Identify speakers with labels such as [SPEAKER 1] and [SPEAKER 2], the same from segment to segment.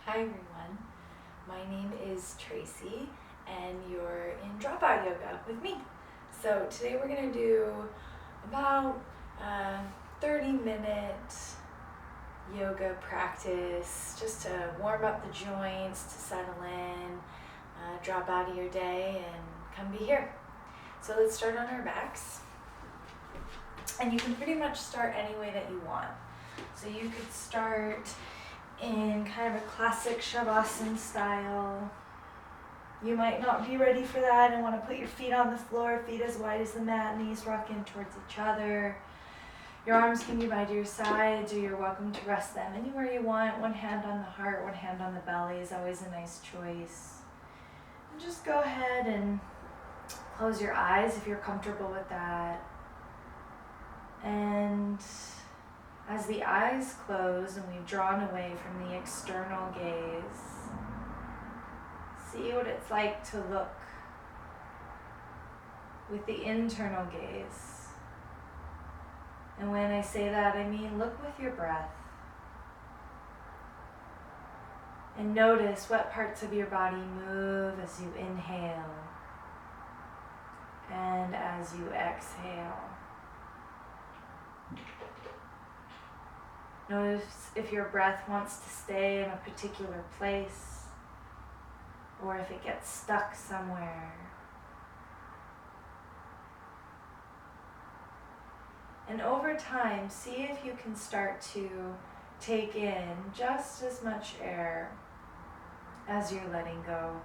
[SPEAKER 1] Hi everyone, my name is Tracy and you're in Dropout Yoga with me. So today we're going to do about a 30-minute yoga practice just to warm up the joints, to settle in, drop out of your day and come be here. So let's start on our backs. And you can pretty much start any way that you want. So you could start in kind of a classic Shavasana style. You might not be ready for that and want to put your feet on the floor, feet as wide as the mat, knees rocking towards each other. Your arms can be by your sides, or you're welcome to rest them anywhere you want. One hand on the heart, one hand on the belly is always a nice choice. And just go ahead and close your eyes if you're comfortable with that. And as the eyes close and we've drawn away from the external gaze, see what it's like to look with the internal gaze. And when I say that, I mean look with your breath. And notice what parts of your body move as you inhale and as you exhale. Notice if your breath wants to stay in a particular place or if it gets stuck somewhere. And over time, see if you can start to take in just as much air as you're letting go.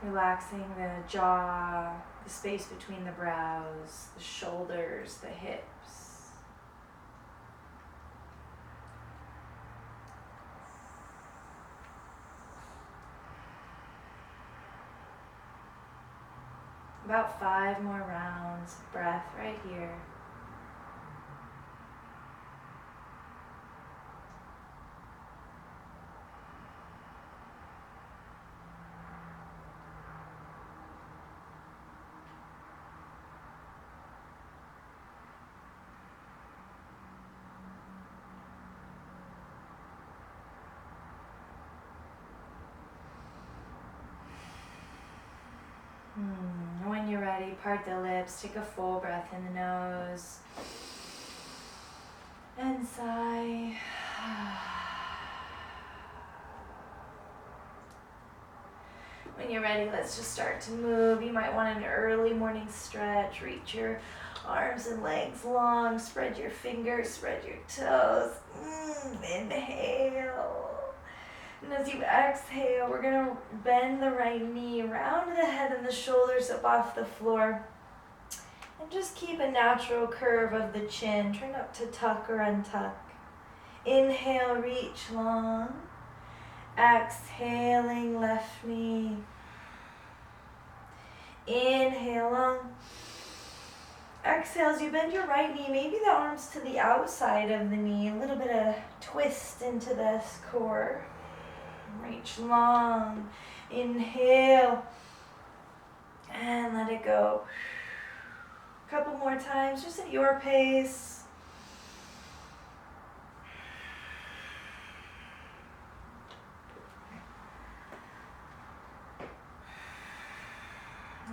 [SPEAKER 1] Relaxing the jaw, the space between the brows, the shoulders, the hips. About 5 more rounds of breath right here. When you're ready, part the lips, take a full breath in the nose, and sigh. When you're ready, let's just start to move. You might want an early morning stretch. Reach your arms and legs long, spread your fingers, spread your toes. Inhale. And as you exhale, we're going to bend the right knee, round the head and the shoulders up off the floor. And just keep a natural curve of the chin. Try not to tuck or untuck. Inhale, reach long. Exhaling, left knee. Inhale, long. Exhale as you bend your right knee, maybe the arms to the outside of the knee. A little bit of twist into this core. Reach long, inhale, and let it go. A couple more times, just at your pace.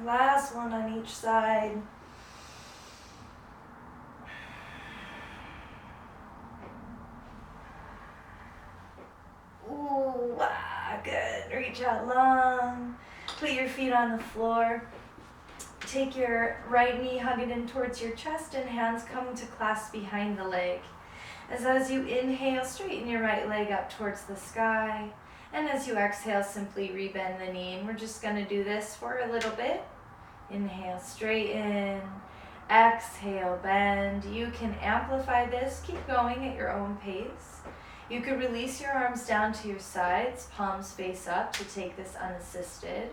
[SPEAKER 1] Last one on each side. Good. Reach out long. Put your feet on the floor. Take your right knee, hug it in towards your chest, and hands come to clasp behind the leg. As you inhale, straighten your right leg up towards the sky. And as you exhale, simply rebend the knee. And we're just going to do this for a little bit. Inhale, straighten. Exhale, bend. You can amplify this. Keep going at your own pace. You could release your arms down to your sides, palms face up to take this unassisted.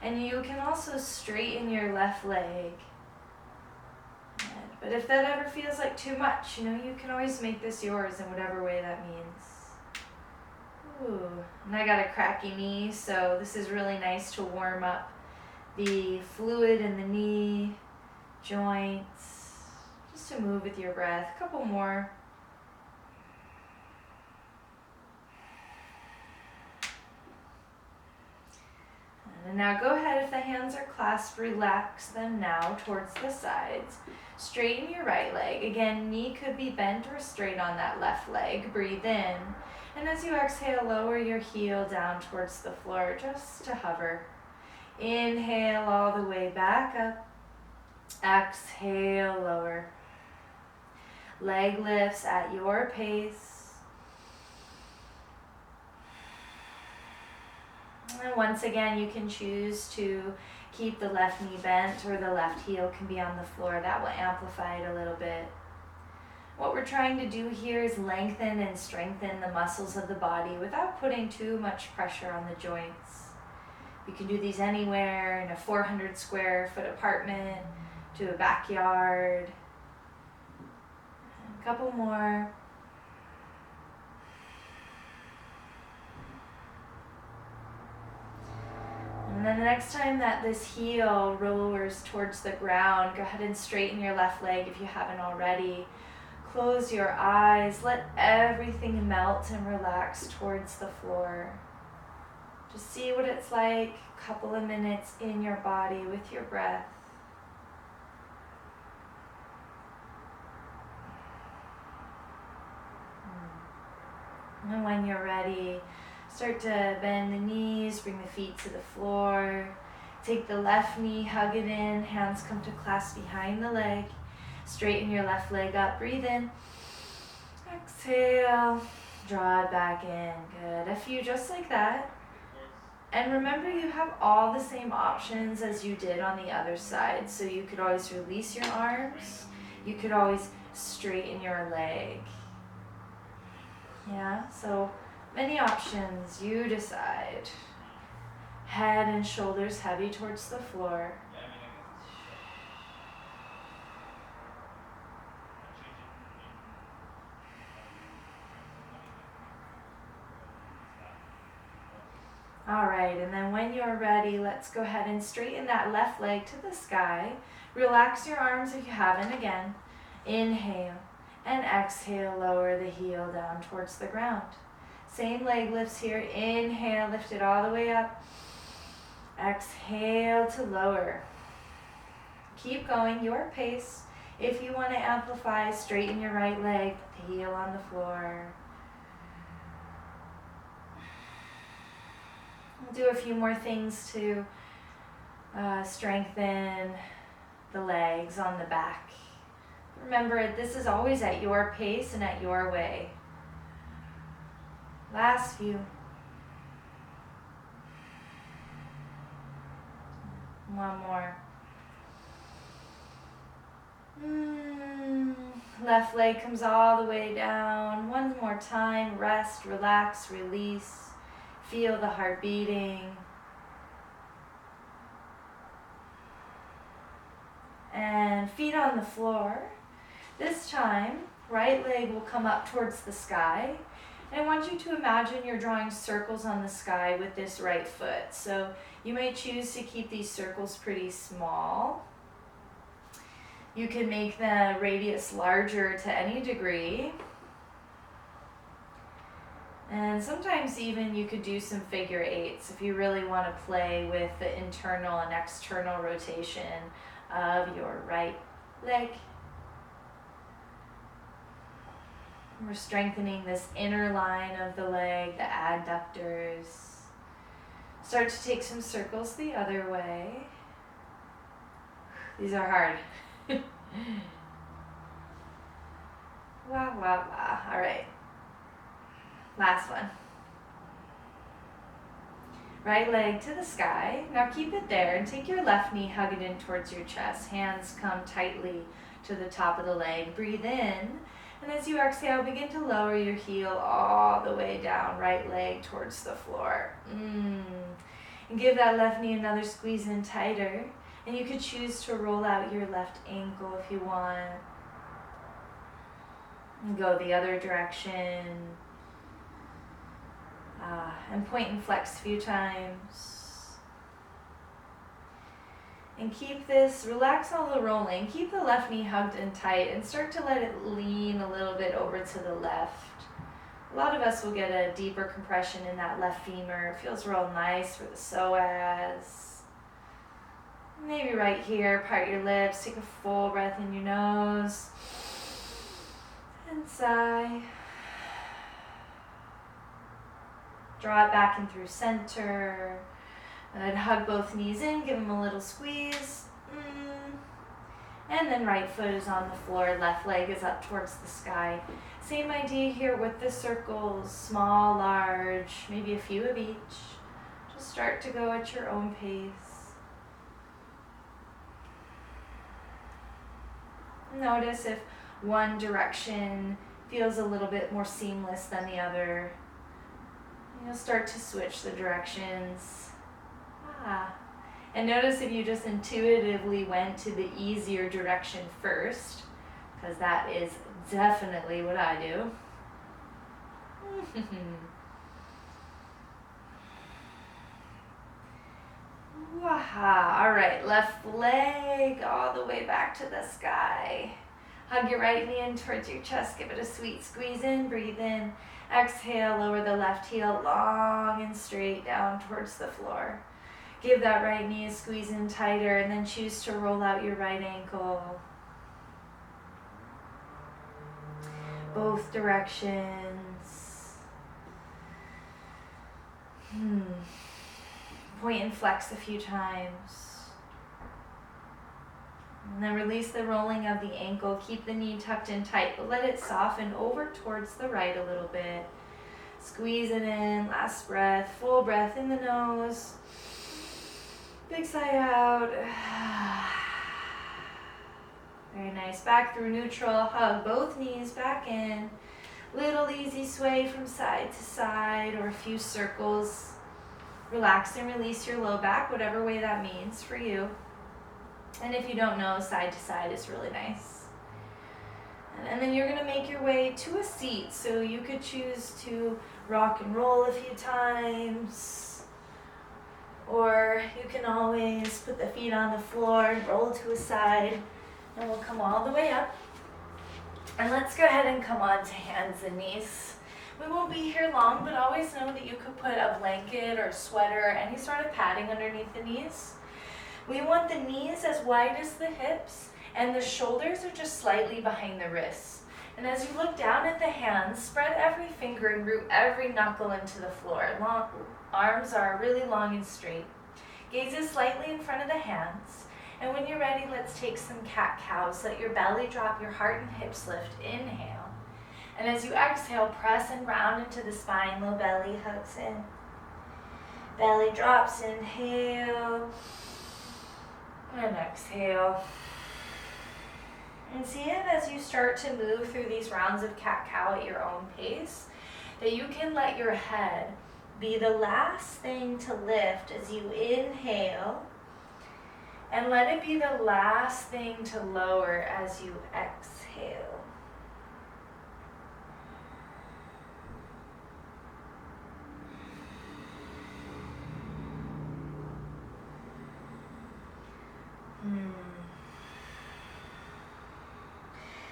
[SPEAKER 1] And you can also straighten your left leg. And But if that ever feels like too much, you can always make this yours in whatever way that means. Ooh, and I got a cracky knee, so this is really nice to warm up the fluid in the knee, joints, just to move with your breath. A couple more. And now go ahead, if the hands are clasped, relax them now towards the sides. Straighten your right leg. Again, knee could be bent or straight on that left leg. Breathe in. And as you exhale, lower your heel down towards the floor, just to hover. Inhale all the way back up. Exhale, lower. Leg lifts at your pace. And once again, you can choose to keep the left knee bent, or the left heel can be on the floor. That will amplify it a little bit. What we're trying to do here is lengthen and strengthen the muscles of the body without putting too much pressure on the joints. You can do these anywhere, in a 400 square foot apartment, to a backyard. A couple more. And then the next time that this heel rollers towards the ground, go ahead and straighten your left leg if you haven't already. Close your eyes, let everything melt and relax towards the floor. Just see what it's like, a couple of minutes in your body with your breath. And when you're ready, start to bend the knees, bring the feet to the floor. Take the left knee, hug it in, hands come to clasp behind the leg. Straighten your left leg up, breathe in. Exhale, draw it back in. Good, a few just like that. And remember, you have all the same options as you did on the other side. So you could always release your arms. You could always straighten your leg. Yeah, so many options, you decide. Head and shoulders heavy towards the floor. All right, and then when you're ready, let's go ahead and straighten that left leg to the sky. Relax your arms if you haven't again. Inhale and exhale, lower the heel down towards the ground. Same leg lifts here. Inhale, lift it all the way up. Exhale to lower. Keep going, your pace. If you want to amplify, straighten your right leg, put the heel on the floor. We'll do a few more things to strengthen the legs on the back. Remember, this is always at your pace and at your way. Last few. One more. Left leg comes all the way down. One more time. Rest, relax, release. Feel the heart beating. And feet on the floor. This time, right leg will come up towards the sky. And I want you to imagine you're drawing circles on the sky with this right foot. So you may choose to keep these circles pretty small. You can make the radius larger to any degree. And sometimes even you could do some figure eights if you really want to play with the internal and external rotation of your right leg. We're strengthening this inner line of the leg, the adductors. Start to take some circles the other way. These are hard. Wah, wah, wah. All right. Last one. Right leg to the sky. Now keep it there and take your left knee, hug it in towards your chest. Hands come tightly to the top of the leg. Breathe in. And as you exhale, begin to lower your heel all the way down, right leg towards the floor. And give that left knee another squeeze in tighter. And you could choose to roll out your left ankle if you want. And go the other direction. And point and flex a few times. And keep this, relax all the rolling. Keep the left knee hugged and tight and start to let it lean a little bit over to the left. A lot of us will get a deeper compression in that left femur. It feels real nice for the psoas. Maybe right here, part your lips, take a full breath in your nose. And sigh. Draw it back in through center. And hug both knees in, give them a little squeeze. And then right foot is on the floor, left leg is up towards the sky. Same idea here with the circles, small, large, maybe a few of each. Just start to go at your own pace. Notice if one direction feels a little bit more seamless than the other. You'll start to switch the directions. And notice if you just intuitively went to the easier direction first, because that is definitely what I do. All right, left leg all the way back to the sky. Hug your right knee in towards your chest. Give it a sweet squeeze in. Breathe in. Exhale, lower the left heel long and straight down towards the floor. Give that right knee a squeeze in tighter and then choose to roll out your right ankle. Both directions. Point and flex a few times. And then release the rolling of the ankle. Keep the knee tucked in tight, but let it soften over towards the right a little bit. Squeeze it in. Last breath. Full breath in the nose. Big sigh out. Very nice. Back through neutral. Hug both knees back in. Little easy sway from side to side or a few circles. Relax and release your low back, whatever way that means for you. And if you don't know, side to side is really nice. And then you're going to make your way to a seat. So you could choose to rock and roll a few times. Or you can always put the feet on the floor and roll to a side. And we'll come all the way up. And let's go ahead and come on to hands and knees. We won't be here long, but always know that you could put a blanket or sweater or any sort of padding underneath the knees. We want the knees as wide as the hips, and the shoulders are just slightly behind the wrists. And as you look down at the hands, spread every finger and root every knuckle into the floor. Arms are really long and straight. Gaze is slightly in front of the hands. And when you're ready, let's take some cat-cows. Let your belly drop, your heart and hips lift. Inhale. And as you exhale, press and round into the spine. Low belly hugs in. Belly drops. Inhale. And exhale. And see it as you start to move through these rounds of cat-cow at your own pace, that you can let your head be the last thing to lift as you inhale, and let it be the last thing to lower as you exhale.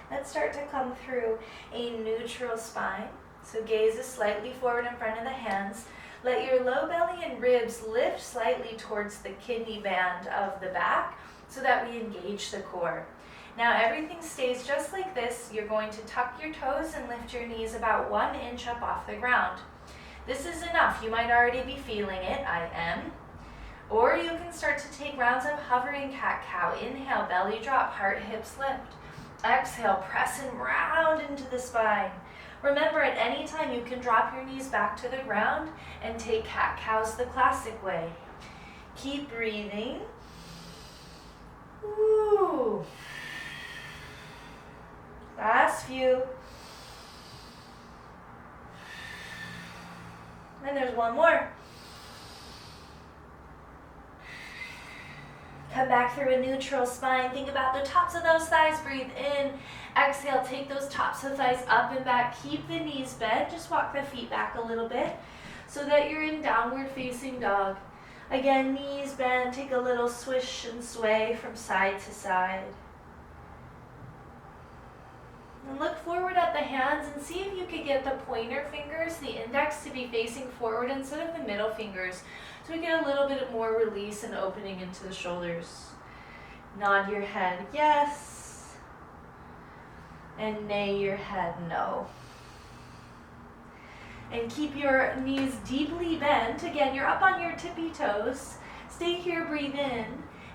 [SPEAKER 1] Let's start to come through a neutral spine. So gaze is slightly forward in front of the hands. Let your low belly and ribs lift slightly towards the kidney band of the back so that we engage the core. Now everything stays just like this. You're going to tuck your toes and lift your knees about 1 inch up off the ground. This is enough. You might already be feeling it. I am. Or you can start to take rounds of hovering cat-cow. Inhale, belly drop, heart, hips lift. Exhale, press and round into the spine. Remember, at any time you can drop your knees back to the ground and take cat-cows the classic way. Keep breathing. Ooh. Last few. And there's one more. Come back through a neutral spine. Think about the tops of those thighs. Breathe in. Exhale, take those tops of thighs up and back. Keep the knees bent. Just walk the feet back a little bit so that you're in downward facing dog. Again, knees bent. Take a little swish and sway from side to side. And look forward at the hands and see if you could get the pointer fingers, the index, to be facing forward instead of the middle fingers. So we get a little bit more release and opening into the shoulders. Nod your head yes, and nay your head no. And keep your knees deeply bent. Again, you're up on your tippy toes. Stay here, breathe in.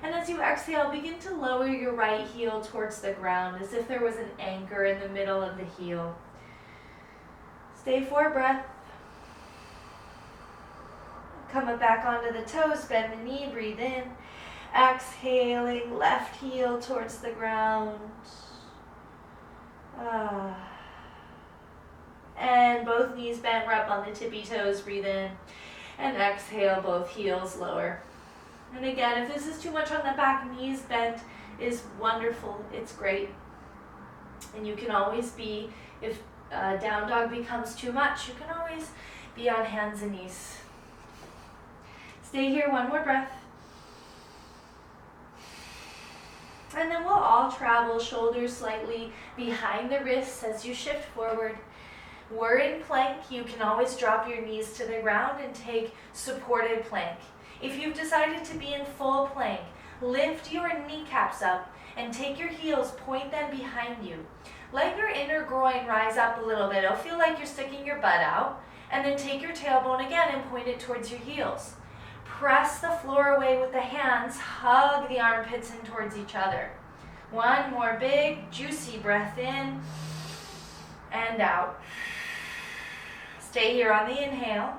[SPEAKER 1] And as you exhale, begin to lower your right heel towards the ground as if there was an anchor in the middle of the heel. Stay for a breath. Come up back onto the toes, bend the knee, breathe in. Exhaling, left heel towards the ground. And both knees bent, we're up on the tippy toes, breathe in. And exhale, both heels lower. And again, if this is too much on the back, knees bent is wonderful. It's great. And you can always be, if down dog becomes too much, you can always be on hands and knees. Stay here, one more breath. And then we'll all travel shoulders slightly behind the wrists as you shift forward. We're in plank. You can always drop your knees to the ground and take supported plank. If you've decided to be in full plank, lift your kneecaps up and take your heels, point them behind you. Let your inner groin rise up a little bit. It'll feel like you're sticking your butt out. And then take your tailbone again and point it towards your heels. Press the floor away with the hands. Hug the armpits in towards each other. One more big, juicy breath in and out. Stay here on the inhale.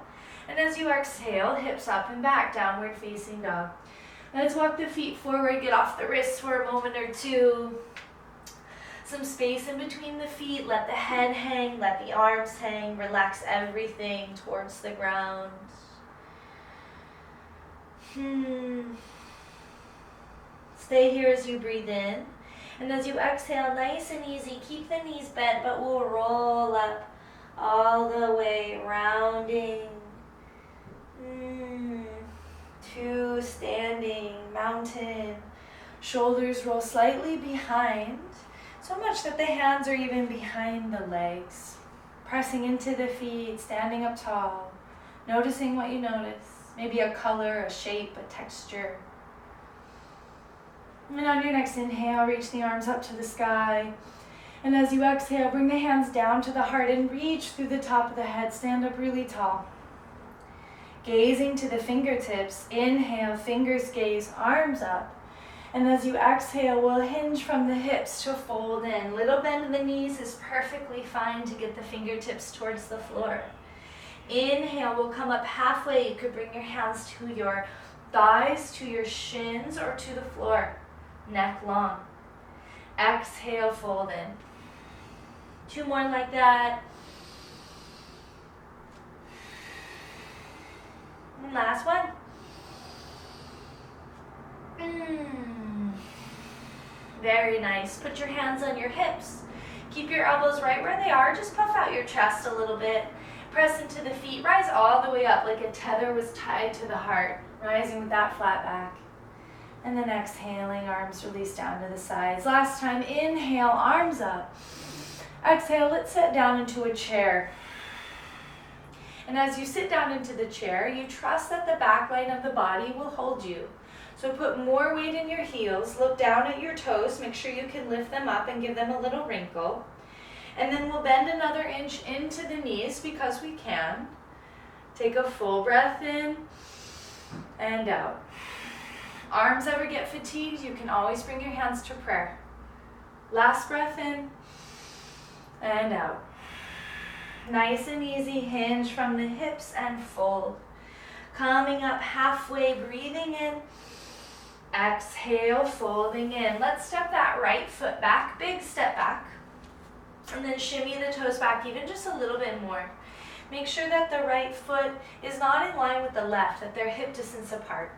[SPEAKER 1] And as you exhale, hips up and back, downward facing dog. Let's walk the feet forward, get off the wrists for a moment or two. Some space in between the feet, let the head hang, let the arms hang, relax everything towards the ground. Stay here as you breathe in. And as you exhale, nice and easy, keep the knees bent, but we'll roll up all the way, rounding. 2, standing, mountain. Shoulders roll slightly behind, so much that the hands are even behind the legs. Pressing into the feet, standing up tall. Noticing what you notice. Maybe a color, a shape, a texture. And on your next inhale, reach the arms up to the sky. And as you exhale, bring the hands down to the heart and reach through the top of the head. Stand up really tall. Gazing to the fingertips. Inhale, fingers gaze, arms up. And as you exhale, we'll hinge from the hips to fold in. Little bend in the knees is perfectly fine to get the fingertips towards the floor. Inhale, we'll come up halfway. You could bring your hands to your thighs, to your shins, or to the floor. Neck long. Exhale, fold in. 2 more like that. And last one. Very nice. Put your hands on your hips. Keep your elbows right where they are. Just puff out your chest a little bit. Press into the feet. Rise all the way up like a tether was tied to the heart. Rising with that flat back. And then exhaling, arms release down to the sides. Last time, inhale, arms up. Exhale, let's sit down into a chair. And as you sit down into the chair, you trust that the back line of the body will hold you. So put more weight in your heels, look down at your toes, make sure you can lift them up and give them a little wrinkle. And then we'll bend another inch into the knees because we can. Take a full breath in and out. Arms ever get fatigued, you can always bring your hands to prayer. Last breath in and out. Nice and easy, hinge from the hips and fold. Coming up halfway, breathing in. Exhale, folding in. Let's step that right foot back, big step back. And then shimmy the toes back even just a little bit more. Make sure that the right foot is not in line with the left, that they're hip distance apart.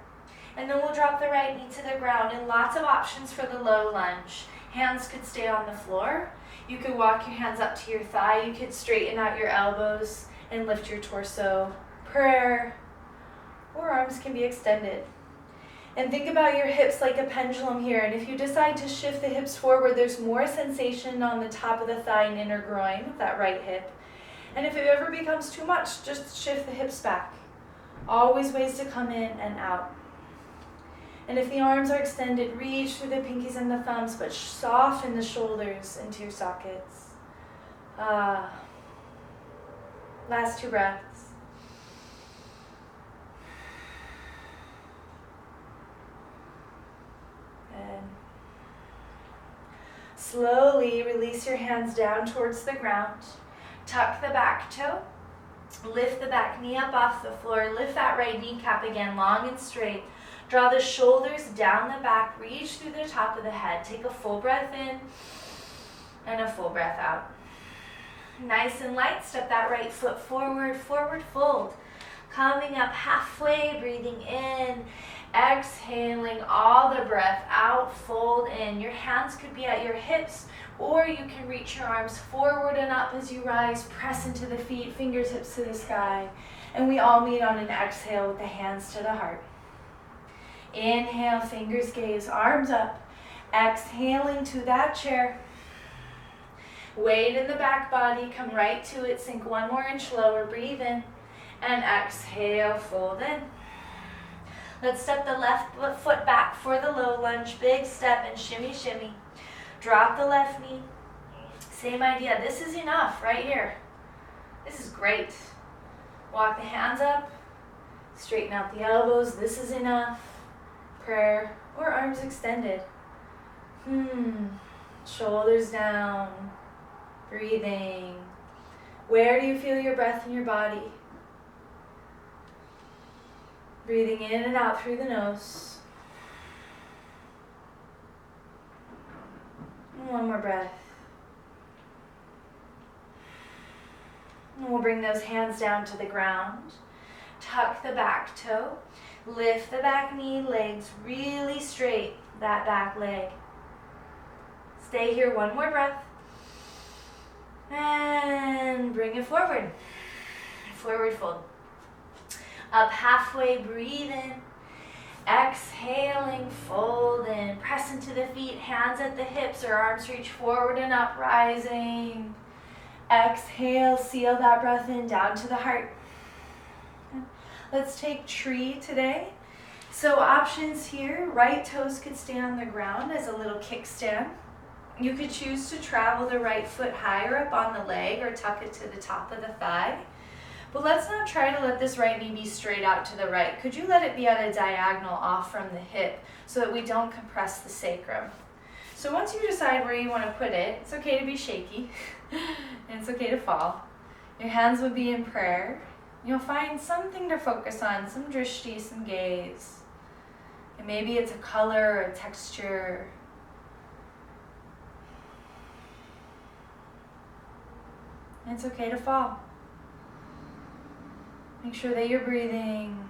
[SPEAKER 1] And then we'll drop the right knee to the ground, and lots of options for the low lunge. Hands could stay on the floor. You could walk your hands up to your thigh. You could straighten out your elbows and lift your torso. Prayer. Or arms can be extended. And think about your hips like a pendulum here. And if you decide to shift the hips forward, there's more sensation on the top of the thigh and inner groin of that right hip. And if it ever becomes too much, just shift the hips back. Always ways to come in and out. And if the arms are extended, reach through the pinkies and the thumbs, but soften the shoulders into your sockets. Last 2 breaths. And slowly release your hands down towards the ground. Tuck the back toe. Lift the back knee up off the floor. Lift that right kneecap again, long and straight. Draw the shoulders down the back. Reach through the top of the head. Take a full breath in and a full breath out. Nice and light. Step that right foot forward. Forward fold. Coming up halfway. Breathing in. Exhaling all the breath out. Fold in. Your hands could be at your hips, or you can reach your arms forward and up as you rise. Press into the feet. Fingertips to the sky. And we all meet on an exhale with the hands to the heart. Inhale, fingers gaze, arms up. Exhaling to that chair. Weight in the back body, come right to it. Sink 1 more inch lower, breathe in. And exhale, fold in. Let's step the left foot back for the low lunge. Big step and shimmy, shimmy. Drop the left knee. Same idea, this is enough right here. This is great. Walk the hands up. Straighten out the elbows, this is enough. Prayer or arms extended. Shoulders down. Breathing. Where do you feel your breath in your body? Breathing in and out through the nose. And 1 more breath. And we'll bring those hands down to the ground. Tuck the back toe. Lift the back knee, legs really straight, that back leg. Stay here, 1 more breath. And bring it forward. Forward fold. Up halfway, breathe in. Exhaling, fold in. Press into the feet, hands at the hips or arms reach forward and up, rising. Exhale, seal that breath in, down to the heart. Let's take tree today. So options here, right toes could stay on the ground as a little kickstand. You could choose to travel the right foot higher up on the leg or tuck it to the top of the thigh. But let's not try to let this right knee be straight out to the right. Could you let it be at a diagonal off from the hip so that we don't compress the sacrum? So once you decide where you want to put it, it's okay to be shaky and it's okay to fall. Your hands will be in prayer. You'll find something to focus on, some drishti, some gaze. And maybe it's a color or a texture. And it's okay to fall. Make sure that you're breathing.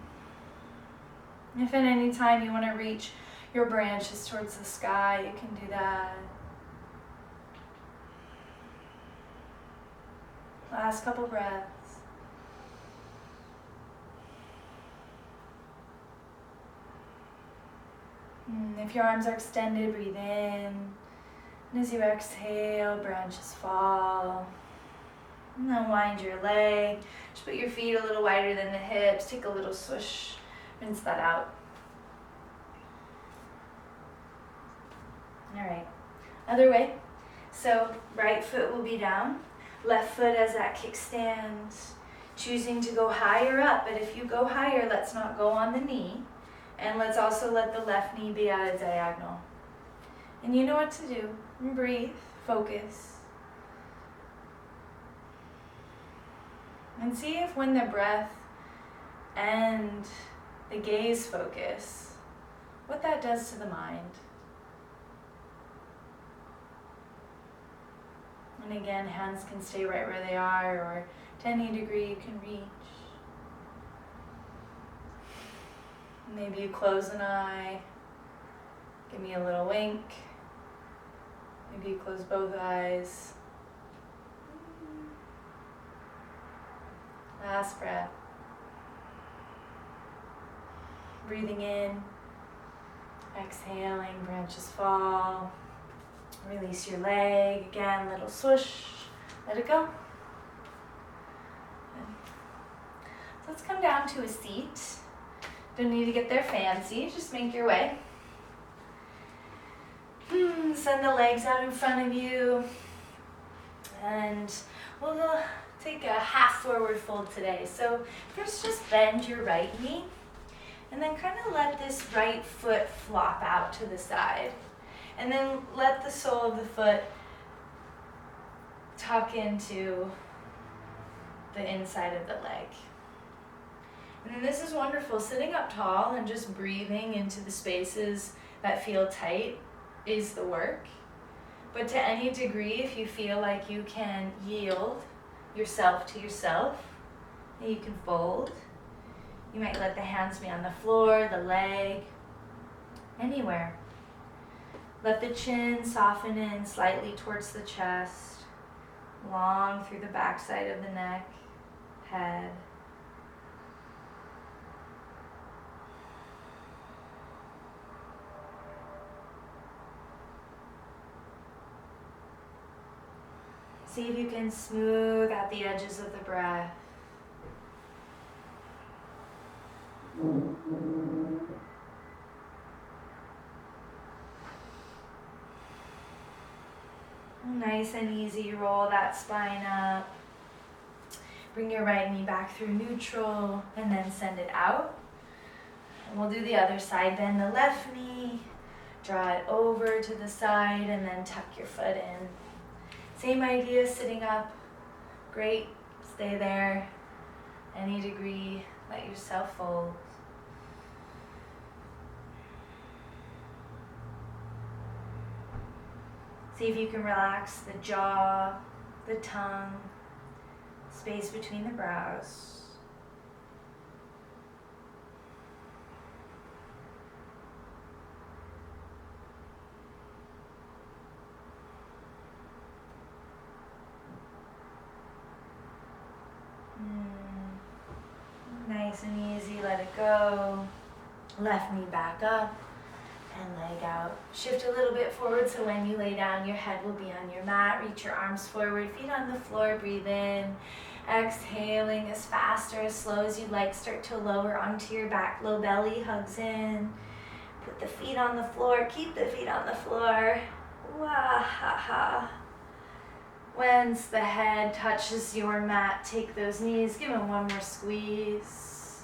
[SPEAKER 1] If at any time you want to reach your branches towards the sky, you can do that. Last couple breaths. If your arms are extended, breathe in. And as you exhale, branches fall. And then wind your leg. Just put your feet a little wider than the hips. Take a little swoosh. Rinse that out. All right. Other way. So right foot will be down. Left foot as that kickstand. Choosing to go higher up. But if you go higher, let's not go on the knee. And let's also let the left knee be at a diagonal. And you know what to do. And breathe. Focus. And see if when the breath and the gaze focus, what that does to the mind. And again, hands can stay right where they are, or to any degree you can reach. Maybe you close an eye. Give me a little wink. Maybe you close both eyes. Last breath. Breathing in. Exhaling, branches fall. Release your leg. Again, little swoosh. Let it go. So let's come down to a seat. Don't need to get there fancy, just make your way. Send the legs out in front of you. And we'll take a half forward fold today. So first just bend your right knee. And then kind of let this right foot flop out to the side. And then let the sole of the foot tuck into the inside of the leg. And then this is wonderful. Sitting up tall and just breathing into the spaces that feel tight is the work. But to any degree, if you feel like you can yield yourself to yourself, and you can fold. You might let the hands be on the floor, the leg, anywhere. Let the chin soften in slightly towards the chest, long through the backside of the neck, head. See if you can smooth out the edges of the breath. Nice and easy, roll that spine up. Bring your right knee back through neutral and then send it out. And we'll do the other side. Bend the left knee, draw it over to the side and then tuck your foot in. Same idea, sitting up. Great, stay there. Any degree, let yourself fold. See if you can relax the jaw, the tongue, space between the brows. Nice and easy, let it go. Left knee back up and leg out. Shift a little bit forward so when you lay down, your head will be on your mat. Reach your arms forward, feet on the floor, breathe in. Exhaling as fast or as slow as you like. Start to lower onto your back, low belly hugs in. Put the feet on the floor, keep the feet on the floor. Wah-ha-ha. Once the head touches your mat, take those knees, give them one more squeeze.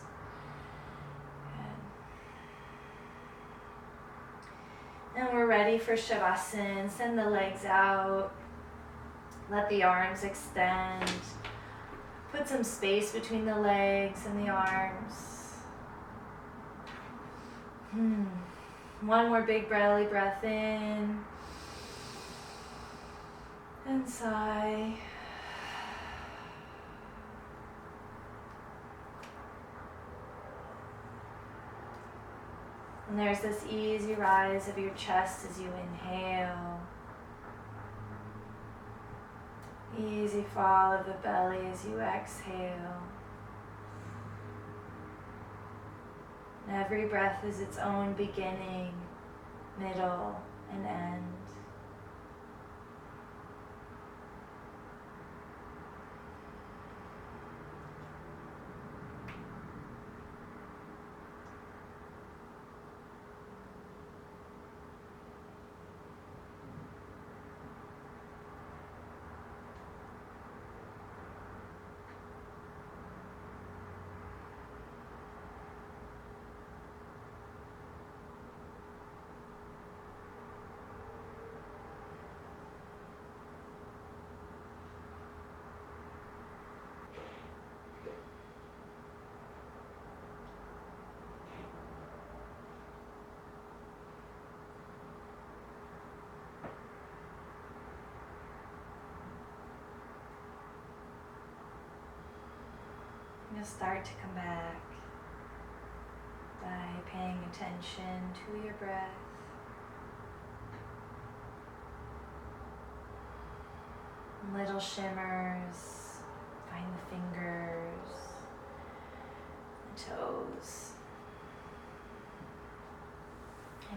[SPEAKER 1] Good. And we're ready for Shavasana. Send the legs out. Let the arms extend. Put some space between the legs and the arms. One more big belly breath in. And sigh. And there's this easy rise of your chest as you inhale. Easy fall of the belly as you exhale. And every breath is its own beginning, middle, and end. You'll start to come back. by paying attention to your breath. Little shimmers, find the fingers, the toes.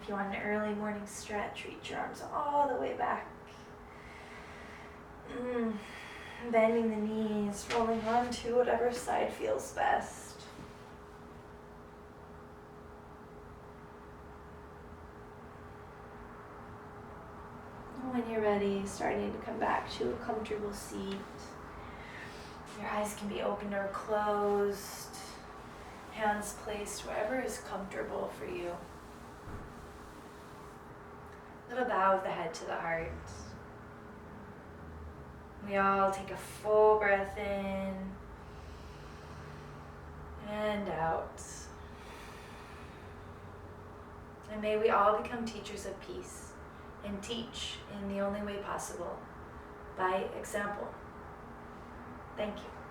[SPEAKER 1] If you want an early morning stretch, reach your arms all the way back. Bending the knees, rolling onto whatever side feels best. When you're ready, starting to come back to a comfortable seat. Your eyes can be open or closed. Hands placed wherever is comfortable for you. Little bow of the head to the heart. We all take a full breath in and out. And may we all become teachers of peace and teach in the only way possible, by example. Thank you.